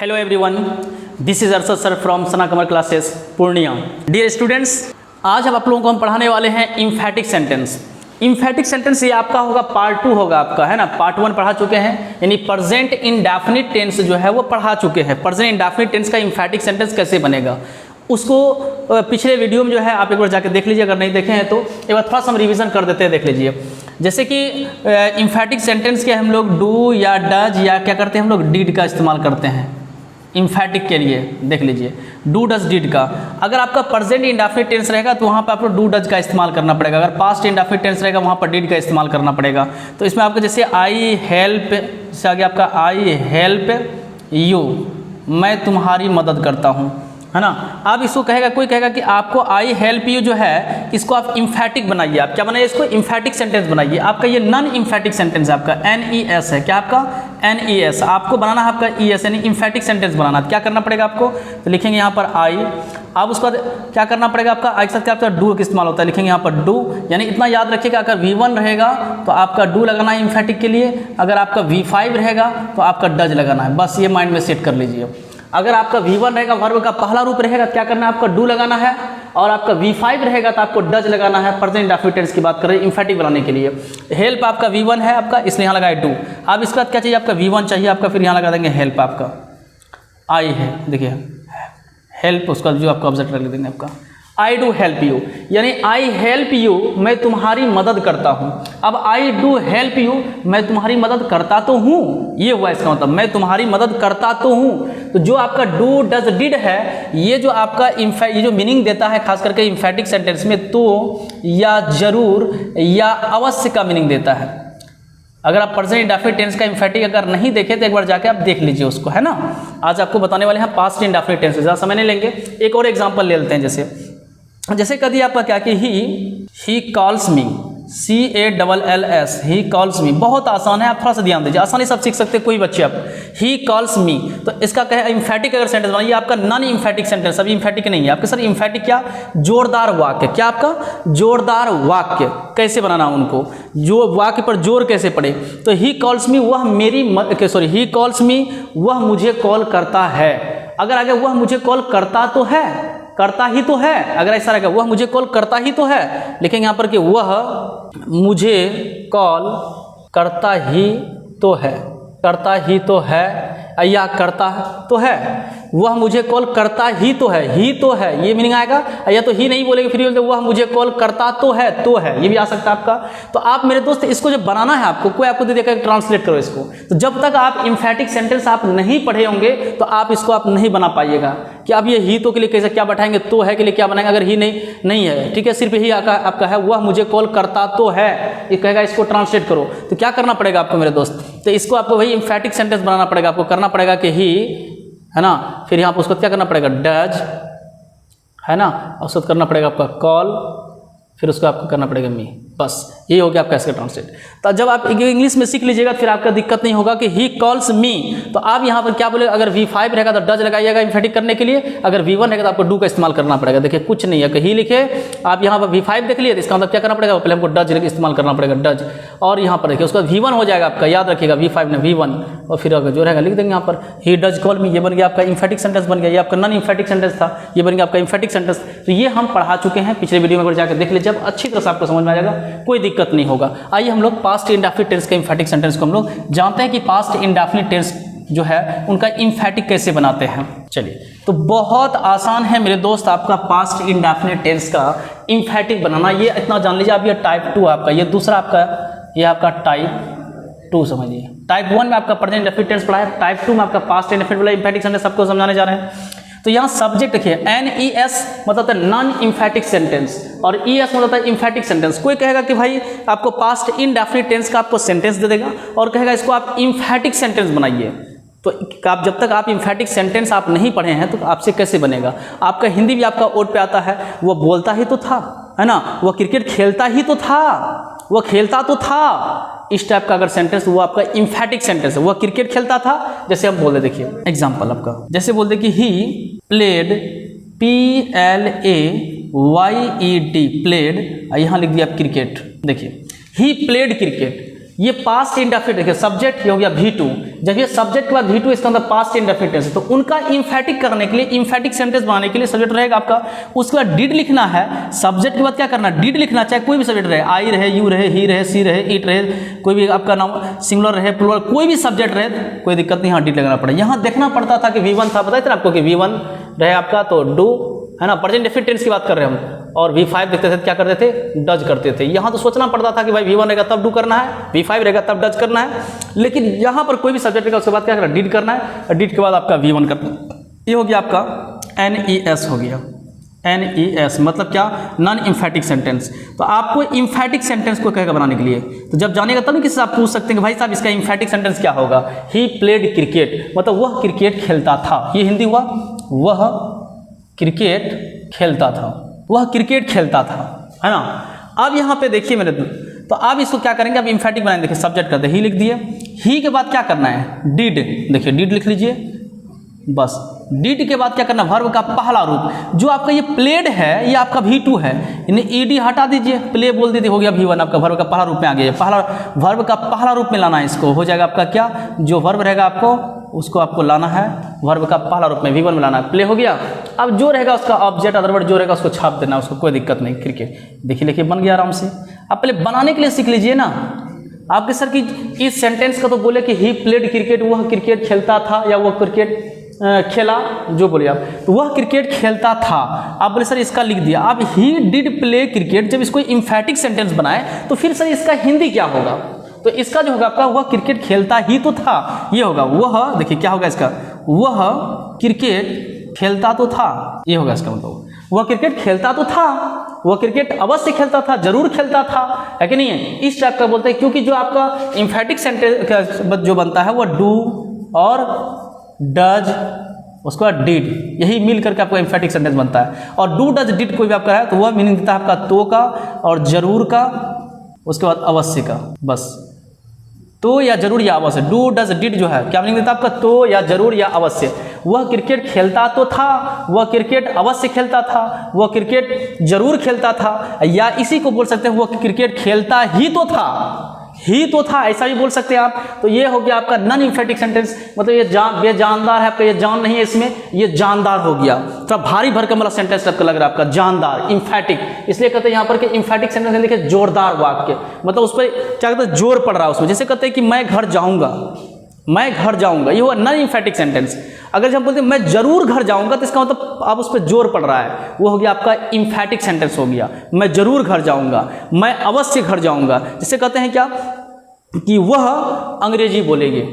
Hello everyone, this is Arshad sir from Sana Qamar classes Purnia. Dear students, आज हम आप लोगों को हम पढ़ाने वाले हैं इम्फैटिक सेंटेंस। इम्फैटिक सेंटेंस ये आपका होगा पार्ट 2 होगा आपका, है ना। पार्ट 1 पढ़ा चुके हैं, यानी प्रेजेंट इंडेफिनिट टेंस जो है वो पढ़ा चुके हैं। प्रेजेंट इंडेफिनिट टेंस का इम्फैटिक सेंटेंस कैसे बनेगा उसको पिछले वीडियो में जो है आप एक बार जाकर देख लीजिए, अगर नहीं देखे हैं तो एक बार थोड़ा सा हम रिवीजन कर देते हैं, देख लीजिए। जैसे कि इम्फैटिक सेंटेंस के हम लोग डू या डज या क्या करते हैं, हम लोग डिड का इस्तेमाल करते हैं इम्फैटिक के लिए। देख लीजिए डू डज डिड का, अगर आपका प्रेजेंट इंडेफिनिट टेंस रहेगा तो वहाँ पर आपको डू डज का इस्तेमाल करना पड़ेगा। अगर पास्ट इंडेफिनिट टेंस रहेगा वहाँ पर डिड का इस्तेमाल करना पड़ेगा। तो इसमें आपका जैसे आई हेल्प से आगे आपका आई हेल्प यू, मैं तुम्हारी मदद करता हूँ, है ना। अब इसको कहेगा, कोई कहेगा कि आपको आई हेल्प यू जो है इसको आप इम्फैटिक बनाइए। आप क्या बनाइए, इसको इम्फैटिक सेंटेंस बनाइए। आपका ये नॉन इम्फैटिक सेंटेंस है, आपका NES है। क्या आपका NES, आपको बनाना है आपका ES यानी इम्फैटिक सेंटेंस बनाना है। क्या करना पड़ेगा आपको, तो लिखेंगे यहाँ पर आई। अब उसके बाद क्या करना पड़ेगा आपका, आई के साथ क्या आपका डू का इस्तेमाल होता है, लिखेंगे यहाँ पर डू। यानी इतना याद रखिएगा, अगर V1 रहेगा तो आपका डू लगाना है इम्फैटिक के लिए, अगर आपका V5 रहेगा तो आपका डज लगाना है। बस ये माइंड में सेट कर लीजिए। अगर आपका V1 रहेगा, वर्ब का पहला रूप रहेगा, क्या करना है आपका डू लगाना है, और आपका V5 रहेगा तो आपको डज लगाना है। प्रेजेंट इंडेफिनिट टेंस की बात करें इम्फैटिक बनाने के लिए। हेल्प आपका V1 है आपका, इसलिए यहाँ लगाए डू। अब इसके बाद क्या चाहिए आपका, V1 चाहिए आपका, फिर यहाँ लगा देंगे हेल्प आपका आई है। देखिए हेल्प, उसका जो आपका ऑब्जेक्ट रख देंगे आपका आई डू हेल्प यू, यानी आई हेल्प यू, मैं तुम्हारी मदद करता हूँ। अब आई डू हेल्प यू, मैं तुम्हारी मदद करता तो हूँ, ये हुआ इसका मतलब, मैं तुम्हारी मदद करता तो हूँ। तो जो आपका डू डज डिड है, ये जो आपका ये जो मीनिंग देता है खास करके इम्फैटिक सेंटेंस में, तो या जरूर या अवश्य का मीनिंग देता है। अगर आप प्रेजेंट इंडेफिनिट टेंस का इम्फैटिक अगर नहीं देखे तो एक बार जाके आप देख लीजिए उसको, है ना। आज आपको बताने वाले हैं पास्ट इंडेफिनिट टेंस, ज़्यादा समय नहीं लेंगे। एक और एग्जांपल ले लेते हैं। जैसे कभी आपका क्या कि he calls me, CALLS, he calls me, बहुत आसान है, आप थोड़ा सा ध्यान दीजिए, आसानी से आप सीख सकते हैं कोई बच्चे आप। ही कॉल्स मी, तो इसका कहे इम्फैटिक अगर सेंटेंस बनाइए, आपका नॉन इम्फैटिक सेंटेंस, अभी इम्फैटिक नहीं है आपके सर। इम्फैटिक क्या, जोरदार वाक्य। क्या आपका जोरदार वाक्य कैसे बनाना उनको, जो वाक्य पर जोर कैसे पड़े। तो ही कॉल्स मी, वह मेरी ही कॉल्स मी, वह मुझे कॉल करता है। अगर आगे वह मुझे कॉल करता तो है, करता ही तो है, अगर ऐसा रहेगा वह मुझे कॉल करता ही तो है, लिखेंगे यहाँ पर कि वह मुझे कॉल करता ही तो है, करता ही तो है या करता तो है, वह मुझे कॉल करता ही तो है, ही तो है ये मीनिंग आएगा। या तो ही नहीं बोलेंगे फिर बोलते वह मुझे कॉल करता तो है, ये भी आ सकता है आपका। तो आप मेरे दोस्त इसको जब बनाना है आपको, कोई आपको दे देगा ट्रांसलेट करो इसको, तो जब तक आप इम्फैटिक सेंटेंस आप नहीं पढ़े होंगे तो आप इसको आप नहीं बना पाइएगा कि अब ये ही तो के लिए कैसे क्या बैठाएंगे, तो है के लिए क्या बनाएंगे, अगर ही नहीं है, ठीक है, सिर्फ ही आपका है, वह मुझे कॉल करता तो है, ये कहेगा इसको ट्रांसलेट करो। तो क्या करना पड़ेगा आपको मेरे दोस्त, तो इसको आपको वही इम्फैटिक सेंटेंस बनाना पड़ेगा। आपको करना पड़ेगा कि ही, है ना, फिर यहाँ पर उसको क्या करना पड़ेगा, डज, है ना, और उसको करना पड़ेगा आपका कॉल, फिर उसको आपको करना पड़ेगा मी। बस ये हो गया आपका इसका ट्रांसलेट। तो जब आप इंग्लिश में सीख लीजिएगा फिर आपका दिक्कत नहीं होगा कि ही कॉल्स मी, तो आप यहाँ पर क्या बोले, अगर V5 रहेगा तो डज लगाइएगा इम्फैटिक करने के लिए, अगर V1 रहेगा तो आपको डू का इस्तेमाल करना पड़ेगा। देखिए कुछ नहीं है कि ही लिखे, आप यहाँ पर V5 देख लिए तो इसका मतलब क्या करना पड़ेगा, पहले हमको डज इस्तेमाल करना पड़ेगा, डज, और यहाँ पर देखिए उसका V1 हो जाएगा आपका, याद रखिएगा V5 ने V1, और फिर अगर जो रहेगा लिख देंगे यहाँ पर ही डज कॉल मी, ये बन गया आपका इम्फैटिक सेंटेंस बन गया। ये आपका नॉन इम्फैटिक सेंटेंस था, ये बन गया आपका इम्फैटिक सेंटेंस। तो ये हम पढ़ा चुके हैं पिछले वीडियो में, अगर जाकर देख लीजिए जब अच्छी तरह से आपको समझ में आ जाएगा, कोई दिक्कत नहीं होगा। आइए हम लोग पास्ट इंडेफिनिट टेंस के इम्फैटिक सेंटेंस को हम लोग जानते हैं कि पास्ट इंडेफिनिट टेंस जो है उनका इम्फैटिक कैसे बनाते हैं। चलिए, तो बहुत आसान है मेरे दोस्त आपका पास्ट इंडेफिनिट टेंस का इम्फैटिक बनाना। ये इतना जान लीजिए। अब ये टाइप 2 आपका, ये दूसरा आपका, ये आपका टाइप 2 समझिए। टाइप 1 में आपका प्रेजेंट इंडेफिनिट टेंस पढ़ा है, टाइप 2 में आपका पास्ट इंडेफिनिट वाला इम्फैटिक सेंटेंस आपको समझाने जा रहे हैं। तो यहाँ सब्जेक्ट देखिए, NES मतलब है नॉन इम्फैटिक सेंटेंस, और ES मतलब है इम्फैटिक सेंटेंस। कोई कहेगा कि भाई आपको पास्ट इंडेफिनिट टेंस का आपको सेंटेंस दे देगा और कहेगा इसको आप इम्फैटिक सेंटेंस बनाइए। तो आप जब तक आप इम्फैटिक सेंटेंस आप नहीं पढ़े हैं तो आपसे कैसे बनेगा। आपका हिंदी भी आपका ओट पे आता है, वो बोलता ही तो था, है ना, वो क्रिकेट खेलता ही तो था, वो खेलता तो था, इस टाइप का अगर सेंटेंस वो आपका इम्फैटिक सेंटेंस है। वो क्रिकेट खेलता था, जैसे हम बोल दे, देखिए एग्जांपल आपका, जैसे बोल दे कि ही प्लेड, PLAYED, प्लेड, यहाँ लिख दिया आप क्रिकेट। देखिए ही प्लेड क्रिकेट, ये पास्ट इंडेफिनिट, देखिए सब्जेक्ट ये हो गया V2, जब ये सब्जेक्ट के बाद V2 इसका मतलब पास्ट इंडेफिनिट टेंस है, तो उनका इंफेटिक करने के लिए, इंफेटिक सेंटेंस बनाने के लिए सब्जेक्ट रहेगा आपका, उसके बाद डिड लिखना है। सब्जेक्ट के बाद क्या करना है, डिड लिखना, चाहे कोई भी सब्जेक्ट रहे, आई रहे, यू रहे, ही रहे, सी रहे, इट रहे, कोई भी आपका नाम सिंगुलर रहे, प्लूरल, कोई भी सब्जेक्ट रहे, कोई दिक्कत नहीं, यहाँ डिड लगाना पड़े। यहाँ देखना पड़ता था कि V1 था, बताया था आपको कि V1 रहे आपका, तो डू है ना, प्रेजेंट इंडेफिनिट टेंस की बात कर रहे हैं हम, और V5 देखते थे क्या करते थे, डज करते थे। यहाँ तो सोचना पड़ता था कि भाई V1 रहेगा तब डू करना है, V5 रहेगा तब डज करना है, लेकिन यहाँ पर कोई भी सब्जेक्ट रहेगा उसके बाद क्या करना, डीड करना है, और डीड के बाद आपका V1 करना। ये हो गया आपका NES हो गया, NES मतलब क्या, नॉन इम्फेटिक सेंटेंस। तो आपको इम्फेटिक सेंटेंस को कहेगा बनाने के लिए, तो जब जानेगा तब किसी से आप पूछ सकते हैं कि भाई साहब इसका इम्फेटिक सेंटेंस क्या होगा। ही प्लेड क्रिकेट, मतलब वह क्रिकेट खेलता था, ये हिंदी हुआ, वह क्रिकेट खेलता था, वह क्रिकेट खेलता था, है ना। अब यहाँ पे देखिए मेरे, तो अब इसको क्या करेंगे, अब इम्फेटिक बनाएंगे। देखिए सब्जेक्ट करते ही लिख दिए, ही के बाद क्या करना है, डिड, देखिए डिड लिख लीजिए बस। डिड के बाद क्या करना, वर्ब का पहला रूप, जो आपका ये प्लेड है ये आपका V2 है, इन्हें ईडी हटा दीजिए, प्ले बोल दीजिए, हो गया V1, आपका वर्ब का पहला रूप में आ गया। पहला वर्ब का पहला रूप में लाना है इसको, हो जाएगा आपका क्या, जो वर्ब रहेगा आपको उसको आपको लाना है वर्ब का पहला रूप में V1 में लाना है, प्ले हो गया। अब जो रहेगा उसका ऑब्जेक्ट अदरवर्ड जो रहेगा उसको छाप देना, उसको कोई दिक्कत नहीं। क्रिकेट देखिए लिखिए बन गया आराम से। अब पहले बनाने के लिए सीख लीजिए ना। आपके सर की इस सेंटेंस का तो बोले कि ही प्लेड क्रिकेट, वह क्रिकेट खेलता था, या वह क्रिकेट खेला, जो बोलिए आप, तो वह क्रिकेट खेलता था। आप बोले सर इसका लिख दिया। अब ही डिड प्ले क्रिकेट, जब इसको इम्फेटिक सेंटेंस बनाए तो फिर सर इसका हिंदी क्या होगा, तो इसका जो होगा आपका, वह क्रिकेट खेलता ही तो था, ये होगा। वह देखिए क्या होगा इसका, वह क्रिकेट खेलता तो था, ये होगा इसका मतलब। वह क्रिकेट खेलता तो था, वह क्रिकेट अवश्य खेलता था, जरूर खेलता था, है कि नहीं है, इस टाइप का बोलते हैं। क्योंकि जो आपका इम्फेटिक सेंटेंस जो बनता है वह डू और डज, उसके बाद डिड, यही मिल करके आपका इम्फेटिक सेंटेंस बनता है। और डू डज डिड कोई भी आपका है तो वह मीनिंग देता है आपका तो का और जरूर का, उसके बाद अवश्य का, बस। तो या जरूर या अवश्य, डू डज डिड जो है क्या मीनिंग देता है आपका, तो या जरूर या अवश्य। वह क्रिकेट खेलता तो था, वह क्रिकेट अवश्य खेलता था, वह क्रिकेट जरूर खेलता था, या इसी को बोल सकते हैं वह क्रिकेट खेलता ही तो था, ही तो था, ऐसा भी बोल सकते हैं आप। तो ये हो गया आपका नॉन इम्फेटिक सेंटेंस, मतलब ये बेजानदार है आपका, ये जान नहीं है इसमें, ये जानदार हो गया। थोड़ा भारी भरकम वाला सेंटेंस आपको लग रहा है आपका, जानदार, इम्फेटिक, इसलिए कहते हैं यहाँ पर कि इम्फेटिक सेंटेंस देखिए जोरदार वाक्य, मतलब उस पर क्या कहते हैं, जोर पड़ रहा है उसमें। जैसे कहते हैं कि मैं घर जाऊँगा, मैं घर जाऊँगा, ये हुआ नॉन इम्फेटिक सेंटेंस। अगर जब हम बोलते हैं मैं जरूर घर जाऊंगा, तो इसका मतलब अब उस पर जोर पड़ रहा है, वो हो गया आपका इम्फेटिक सेंटेंस हो गया। मैं जरूर घर जाऊंगा, मैं अवश्य घर जाऊंगा, जिसे कहते हैं क्या कि वह अंग्रेजी बोलेगी।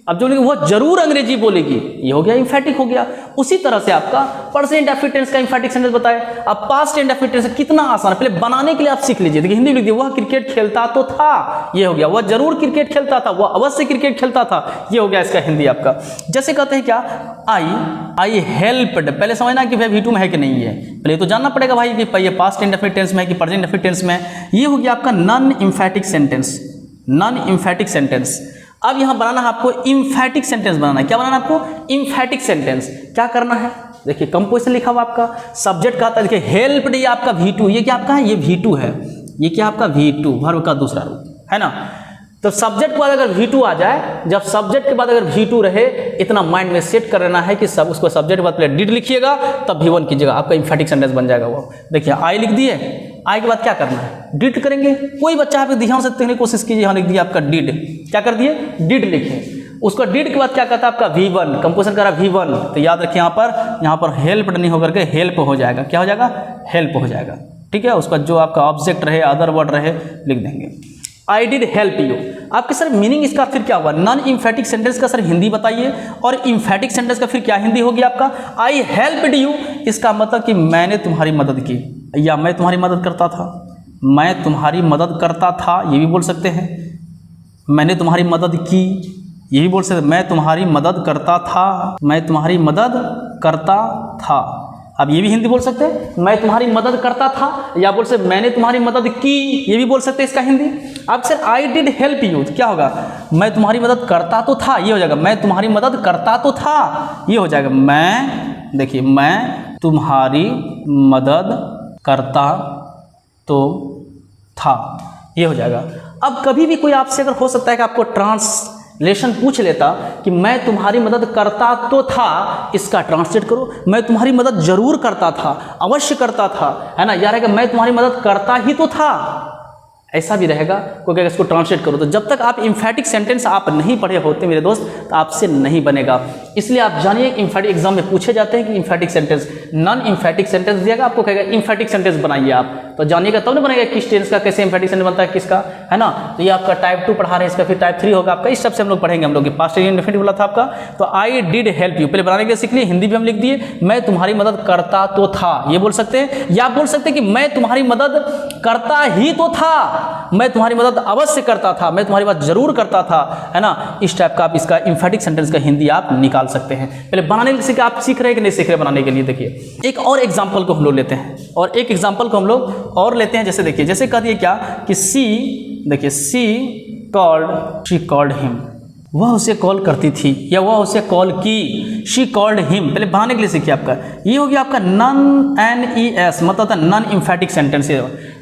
अब जो वह जरूर अंग्रेजी बोलेगी, ये हो गया इम्फेटिक हो गया। उसी तरह से आपका प्रेजेंट इंडेफिनिट टेंस का इम्फेटिक सेंटेंस बताए। अब पास्ट इंडेफिनिट टेंस कितना आसान है, पहले बनाने के लिए आप सीख लीजिए। देखिए हिंदी में लिख दिया, वह क्रिकेट खेलता तो था, ये हो गया। वह जरूर क्रिकेट खेलता था, वह अवश्य क्रिकेट खेलता था, ये हो गया इसका हिंदी आपका। जैसे कहते हैं क्या, आई हेल्प्ड, पहले समझना कि भाई V2 में है कि नहीं है, पहले तो जानना पड़ेगा भाई कि ये पास्ट इंडेफिनिट टेंस में है कि प्रेजेंट इंडेफिनिट टेंस में है। ये हो गया आपका non emphatic sentence, non emphatic sentence. अब यहां बनाना है आपको इम्फेटिक सेंटेंस बनाना है। क्या बनाना है आपको, इम्फेटिक सेंटेंस। क्या करना है, देखिए कंपोजिशन लिखा हुआ आपका, सब्जेक्ट का आता है, देखिए हेल्प्ड, ये आपका V2, ये क्या आपका है, ये V2 है, ये क्या आपका V2, वर्ब का दूसरा रूप है ना। तो सब्जेक्ट के बाद अगर V2 आ जाए, जब सब्जेक्ट के बाद अगर V2 रहे, इतना माइंड में सेट कर लेना है कि सब उसको सब्जेक्ट के बाद पहले डिड लिखिएगा, तब V1 कीजिएगा, आपका इम्फेटिक सेंटेंस बन जाएगा वो। देखिए आई लिख दिए, आई के बाद क्या करना है, डिड करेंगे। कोई बच्चा यहाँ पे ध्यान से देखने की कोशिश कीजिए, यहाँ लिख दिया आपका डिड, क्या कर दिए, डिड लिखे। उसको डिड के बाद क्या कहता है आपका V1, कंपोजिशन करा V1, तो याद रखिए यहाँ पर हेल्प नहीं होकर के हेल्प हो जाएगा। क्या हो जाएगा, हेल्प हो जाएगा, ठीक है। उसका जो आपका ऑब्जेक्ट रहे, अदर वर्ड रहे, लिख देंगे। I did help you. आपके सर मीनिंग इसका फिर क्या हुआ, नॉन इम्फेटिक सेंटेंस का सर हिंदी बताइए, और इम्फेटिक सेंटेंस का फिर क्या हिंदी होगी आपका, आई हेल्प्ड यू। इसका मतलब कि मैंने तुम्हारी मदद की, या मैं तुम्हारी मदद करता था, मैं तुम्हारी मदद करता था, ये भी बोल सकते हैं। मैंने तुम्हारी मदद की, ये भी बोल सकते हैं। मैं तुम्हारी मदद करता था, मैं तुम्हारी मदद करता था। अब ये भी हिंदी बोल सकते हैं, मैं तुम्हारी मदद करता था, या बोल सकते मैंने तुम्हारी मदद की, ये भी बोल सकते हैं इसका हिंदी। अब sir I did help you, तो क्या होगा, मैं तुम्हारी मदद करता तो था, ये हो जाएगा। मैं तुम्हारी मदद करता तो था, ये हो जाएगा। मैं, देखिए मैं तुम्हारी मदद करता तो था, ये हो जाएगा। अब कभी भी कोई आपसे अगर हो सकता है कि आपको ट्रांसलेशन पूछ लेता कि मैं तुम्हारी मदद करता तो था, इसका ट्रांसलेट करो, मैं तुम्हारी मदद जरूर करता था, अवश्य करता था, है ना, या रहेगा मैं तुम्हारी मदद करता ही तो था, ऐसा भी रहेगा। कोई कहेगा इसको ट्रांसलेट करो। तो जब तक आप इम्फेटिक सेंटेंस आप नहीं पढ़े होते मेरे दोस्त, तो आपसे नहीं बनेगा। इसलिए आप जानिए कि इम्फेटिक एग्जाम में पूछे जाते हैं कि emphatic sentence, non emphatic sentence दिएगा, आपको कहेगा इम्फेटिक सेंटेंस बनाइए आप, तो जानिएगा तब ना बनेगा किस टेंस का कैसे इम्फेटिक सेंटेंस बनता है किसका, है ना। तो ये आपका टाइप 2 पढ़ा रहे हैं, इसका फिर टाइप 3 होगा आपका। इस सब से हम लोग पढ़ेंगे, हम लोग पास्ट इंडेफिनिट बोला था आपका। तो आई डिड हेल्प यू पहले बनाने के लिए सीख लिए, हिंदी भी हम लिख दिए, मैं तुम्हारी मदद करता तो था, ये बोल सकते हैं। या आप बोल सकते हैं कि मैं तुम्हारी मदद करता ही तो था, मैं तुम्हारी मदद अवश्य करता था, मैं तुम्हारी बात जरूर करता था, है ना। इस टाइप का आप इसका इम्फेटिक सेंटेंस का हिंदी आप निकाल सकते हैं। पहले बनाने के लिए आप सीख रहे हैं कि नहीं सीख रहे बनाने के लिए। देखिए एक और एग्जांपल को हम लोग लेते हैं, और एक एग्जांपल को हम लोग और लेते हैं। जैसे देखिए, जैसे कह दिए क्या कि सी, देखिए सी कॉल्ड हिम, वह उसे कॉल करती थी या वह उसे कॉल की, शी कॉल्ड हिम। पहले बनाने के लिए सीखिए आपका, ये हो गया आपका नॉन NES, मतलब नॉन इम्फेटिक सेंटेंस।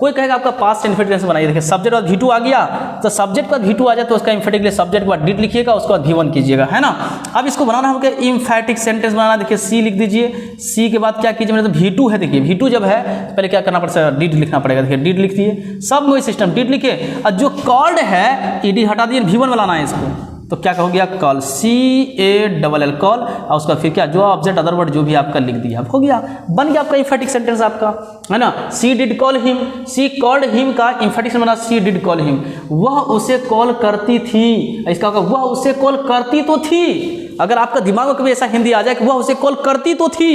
कोई कहेगा आपका पास्ट इन्फेटिक सेंटेंस बनाइए। देखिए सब्जेक्ट बाद V2 आ गया, तो सब्जेक्ट का V2 आ जाए तो उसका इम्फेटिक लिए सब्जेक्ट के बाद डिड लिखिएगा, उसके बाद V1 कीजिएगा, है ना। अब इसको बनाना होगा इम्फेटिक सेंटेंस बनाना। देखिए सी लिख दीजिए, सी के बाद क्या कीजिए, मेरे तो V2 है। देखिए V2 जब है तो पहले क्या करना पड़ेगा, डिड लिखना पड़ेगा। देखिए डिड लिख दिए, सब वही सिस्टम, डिड लिखे, और जो कॉल्ड है ED हटा दिए, V1 बनाना है इसको, तो क्या हो गया कॉल, CALL कॉल, और उसका फिर क्या जो ऑब्जेक्ट अदर वर्ड जो भी आपका लिख दिया, हो गया, बन गया आपका इम्फेटिक सेंटेंस आपका, है ना। She did call him, she called him का इम्फेटिक सेंटेंस बना सी डिड कॉल हिम, वह उसे कॉल करती थी। इसका होगा वह उसे कॉल करती तो थी। अगर आपका दिमाग में कभी ऐसा हिंदी आ जाए कि वह उसे कॉल करती तो थी,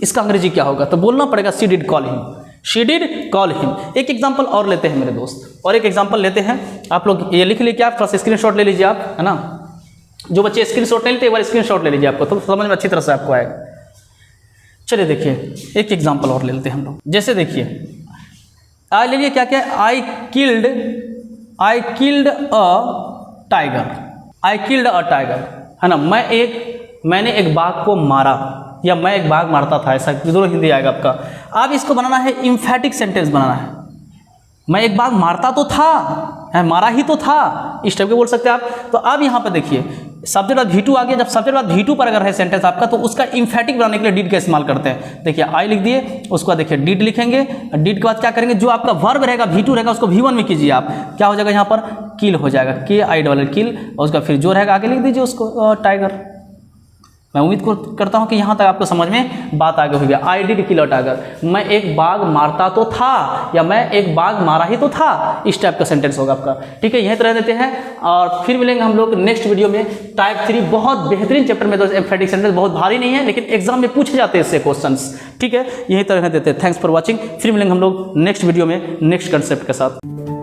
इसका अंग्रेजी क्या होगा, तो बोलना पड़ेगा she did call him, she did call him. एक एग्जाम्पल और लेते हैं मेरे दोस्त, और एक एग्जाम्पल लेते हैं। आप लोग ये लिख लीजिए, आप थोड़ा स्क्रीनशॉट ले लीजिए आप, है ना। जो बच्चे स्क्रीनशॉट नहीं लेते एक बार स्क्रीनशॉट ले लीजिए, आपको तो समझ में अच्छी तरह से आपको आएगा। चलिए देखिए एक एग्जाम्पल और ले लेते हैं हम लोग। जैसे देखिए आई ले लीजिए, क्या क्या, I killed a tiger, I killed a tiger, है ना। मैंने एक बाघ को मारा, या मैं एक बाघ मारता था, ऐसा जरूर हिंदी आएगा आपका। अब इसको बनाना है इम्फेटिक सेंटेंस बनाना है। मैं एक बाघ मारता तो था, मारा ही तो था, इस टाइप के बोल सकते हैं आप। तो अब यहाँ पर देखिए सब्जेक्ट बाद V2 आ गया, जब सब्जेक्ट बाद V2 पर अगर है सेंटेंस आपका, तो उसका इम्फेटिक बनाने के लिए डिड का इस्तेमाल करते हैं। देखिए आई लिख दिए, उसके बाद देखिए डिड लिखेंगे, डिड के बाद क्या करेंगे, जो आपका वर्ब रहेगा V2 रहेगा उसको V1 में कीजिए आप, क्या हो जाएगा यहाँ पर किल हो जाएगा, KILL किल, और उसका फिर जो रहेगा आगे लिख दीजिए उसको टाइगर। मैं उम्मीद करता हूँ कि यहाँ तक आपको समझ में बात आगे होगी। I did kill a tiger, मैं एक बाघ मारता तो था, या मैं एक बाघ मारा ही तो था, इस टाइप का सेंटेंस होगा आपका। ठीक है, यहीं तरह देते हैं, और फिर मिलेंगे हम लोग नेक्स्ट वीडियो में। टाइप 3 बहुत बेहतरीन चैप्टर में, तो एम्फेटिक सेंटेंस बहुत भारी नहीं है, लेकिन एग्जाम में पूछे जाते हैं इससे क्वेश्चंस। ठीक है, यहीं तरह देते हैं। थैंक्स फॉर वॉचिंग, फिर मिलेंगे हम लोग नेक्स्ट वीडियो में नेक्स्ट कंसेप्ट के साथ।